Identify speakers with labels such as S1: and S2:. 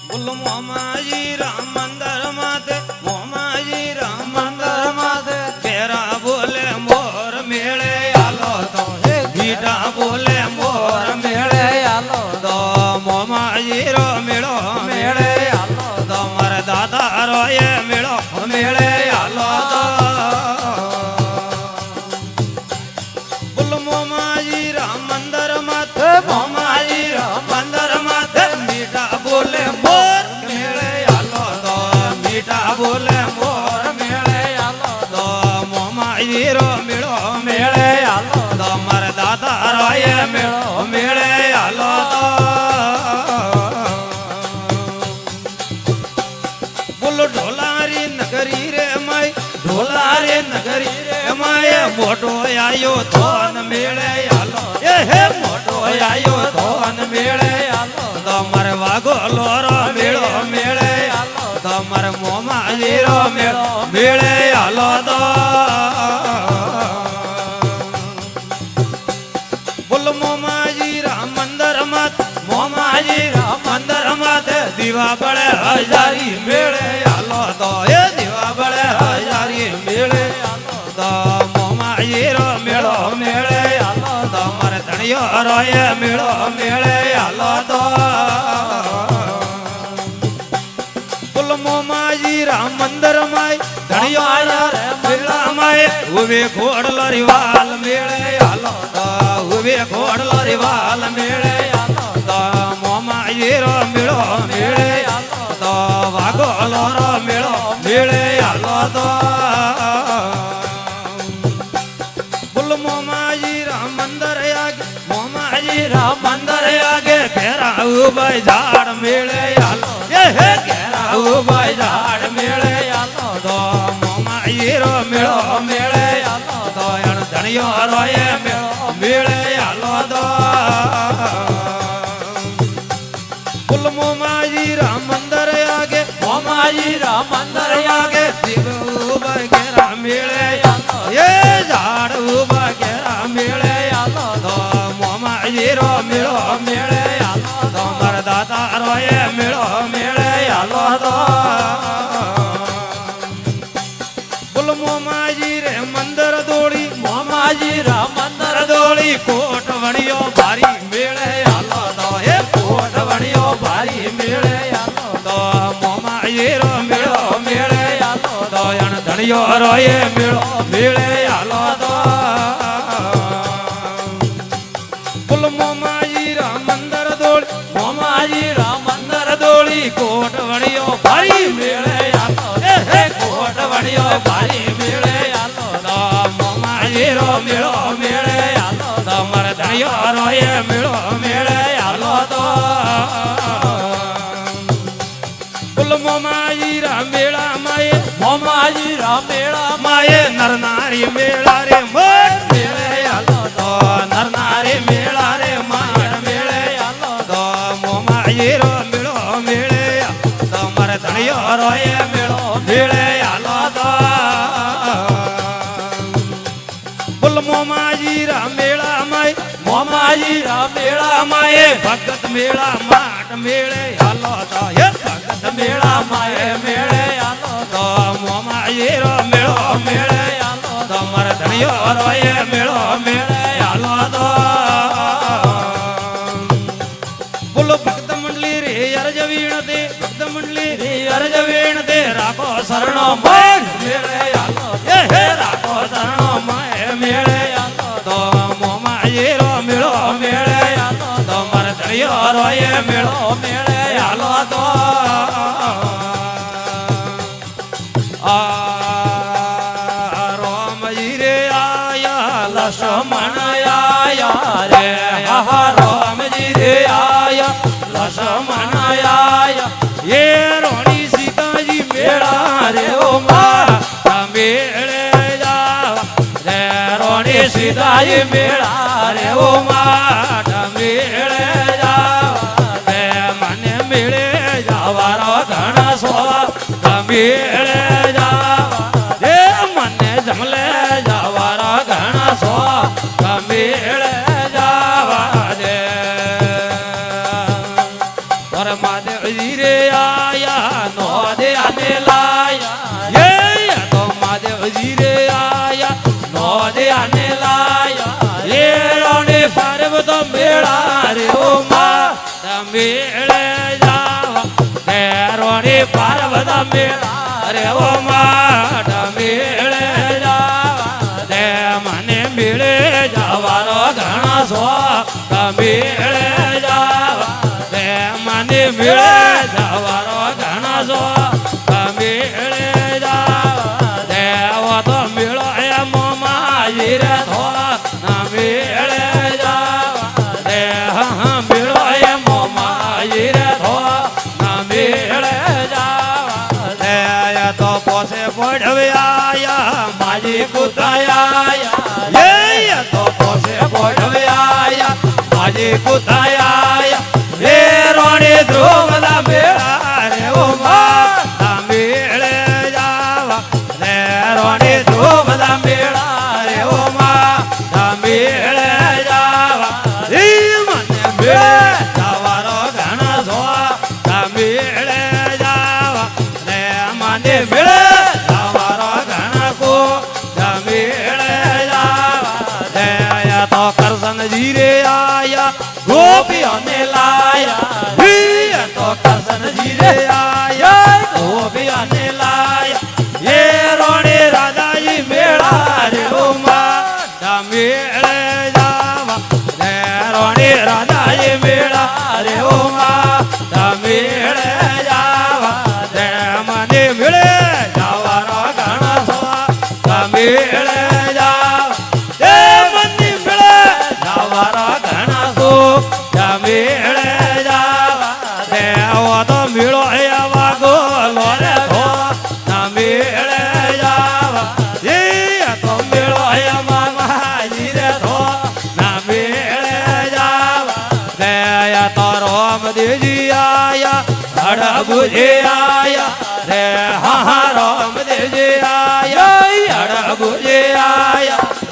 S1: બોલો મોમાજી રામ મંદિર માથે મોમાજી રામ મંદિર માથે કેરા બોલે મોર મેળે આલો તો બીટા બોલે મોર મેળે આલો તો મોમાજી રો મેળો મેળે આલો તો મારા દાદા રોએ મેળો મેળે આલો તો બોલો મોમાજી રામ મંદિર માથે મોમાજી રામ મંદિર માથે મીઠા બોલે મોર મેળે આલો તો મીઠા બોલે મોર મેળે આલો તો મોમાજી રો મેળો મેળે આલો તો મારા દાદા રોએ મેળો મેળે આલો તો બોલો ઢોલારી નગરી રે માય ઢોલારી નગરી રે માય મોટો આયો ધોન મેળે આલો એ હે મોટો આયો ધોન મેળે આલો તો મારે વાગો લોરો મેળો મેળે આલો તો મારે મોમાજી રો મેળો મેળે આલો તો બોલો મોમાજી રામ મંદિર માથે મોમાજી રામ મંદિર માથે દીવા બળે હજારી મેળે આલો તો એ દીવા બળે હજારી મેળે આલો તો મોમાજી રો મેળો મેળે આલો તો મારે ધણિયો રોએ મેળો મેળે આલો તો બોલો મોમાજી રામ મંદિર માય ધણિયો રે મેળા માય ઉવે ઘોડલો રિવાલ મેળે આલો તો ઉવે ઘોડલો રિવાલ મેળે આલો તો મોમાજી રો મેળો મેળે આલો તો વાગો લોરો મેળો મેળે આલો તો બોલો મોમાજી રામ મંદિર આગે મોમાજી રામ મંદિર આગે ઘેરા ઉભાઈ ઝાડ મેળે આલો એ હે ઘેરા ઉભાઈ ઝાડ મેળે આલો તો મોમાજી રો મેળો મેળે આલો તો એણ ધણિયો રોએ મેળો મેળે આલો તો બોલો મોમાજી રામ મંદિર આગે મોમાજી રામ મંદિર આગે દીવ ઉભાઈ ઘેરા મેળે આલો એ ઝાડ ઉભા ઘેરા મેળે આલો તો મોમાજી રો મેળો મેળે આલો તો મારા દાદા રોએ મેળો મેળે આલો તો બોલો મોમાજી રે મંદિર દોડી મોમાજી રામ મંદિર દોડી કોટ વણિયો ભારી મેળે આલો તો એ કોટ વણિયો ભારી મેળે આલો તો મોમાજી રો મેળો મેળે આલો તો એણ ધણિયો રોએ મેળો મેળે આલો તો બોલો મોમાજી રામ મંદિર દોડી મોમાજી રામ મંદિર દોડી કોટ વણિયો ભારી મેળે આલો એ હે કોટ વણિયો ભારી મેળે આલો તો મોમાજી રો મેળો મેળે આલો તો મારા ધણિયો રોએ મેળો મેળે આલો તો બોલો મોમાજી રામ મેળા માએ મોમાજી રામ મેળા માએ નર નારી મેળા રે મોર મેળે આલો તો નર નારી મેળા રે માર મેળે આલો તો મોમાજી રો મેળો મેળે તો મારા ધણિયો રોએ મેળો મેળે આલો તો બોલો મોમાજી રામ મેળા માય મોમાજી રામ મેળા માએ ભગત મેળા માટ મેળે આલો તો હે ભગત મેળા માએ મેળે આલો તો મોમાજી રો મેળો મેળે આલો તો મારા ધણિયો રોએ મેળો મેળે આલો તો બોલો ભક્ત મંડલી રે અરજ વીણતે ભક્ત મંડલી રે અરજ વીણતે રાખો શરણો મન મેળે આલો એ હે રાખો શરણો મય મેળે આલો તો મોમાજી રો મેળો મેળે આલો તો મારા ધણિયો રોએ મેળો મેળે આલો તો રોમજી રે આયા લક્ષ્મણ આયા રે રોમજી રે આયા લક્ષ્મણ રાધાજી મેળા રે ઓ માટ મેળે જાવા દે મને મેળે જવારો ઘણા સો મેળે જાવા દે મને જમલે જવારો ઘણા સો મેળે જાવા દે પર મહાદેવજી રે આયા નો દે આને લાયા એ તો મહાદેવજી રે આયા નો દે આને લાયા એ રોણે પાર્વત મેળા રે ઓ મા મેળે જાવા દે રોણે પાર્વત મેળા રે ઓ મા મેળે જાવા દે મને મેળે જવારો ઘણા સો મેળે જાવા દે મને મેળે જવારો ઘણા સો મેળે જાવા દે તો મેળો એ મોમાઈ રે થો મેળે જાવા દે હા મેળો એ મોમાઈ રે થો મેળે જાવા દે તો પોસે પડવે આયા માજી કુતાયા એ તો પોસે પડવે આયા માજી કુતાયા એ રોણી ધ્રુવના મેળા રે ઓ મા મેળે જાવા રે રોણી ધ્રુવના મેળા રે ઓ મા મેળે જાવા એ મને મેળે જવારો ઘણા સો મેળે જાવા રે મને મેળે જવારો ઘણા કો મેળે જાવા દે તો કરશનજી રે આયા ગોપીઓને લાયા તો કરશનજી રે આયા ગોપીઓને લાયા એ રોણે રાધાજી મેળા રે ઓ મા મેળે જાવા રે રોણે રાધાજી મેળા રે ઓ મા મેળે જાવા દે મને મેળે જવારો ઘણા સો મેળે જાવા દે મને મેળે જવારો ઘણા સો મેળે જાવા દે તો મેળો એવા ગોલો રે થો મેળે જાવા એ તો મેળો એમાં માજી રે થો મેળે જાવા દે તો રામદેવજી આયા અડબુજી આયા રે હા રામદેવજી આયા અડબુજી આયા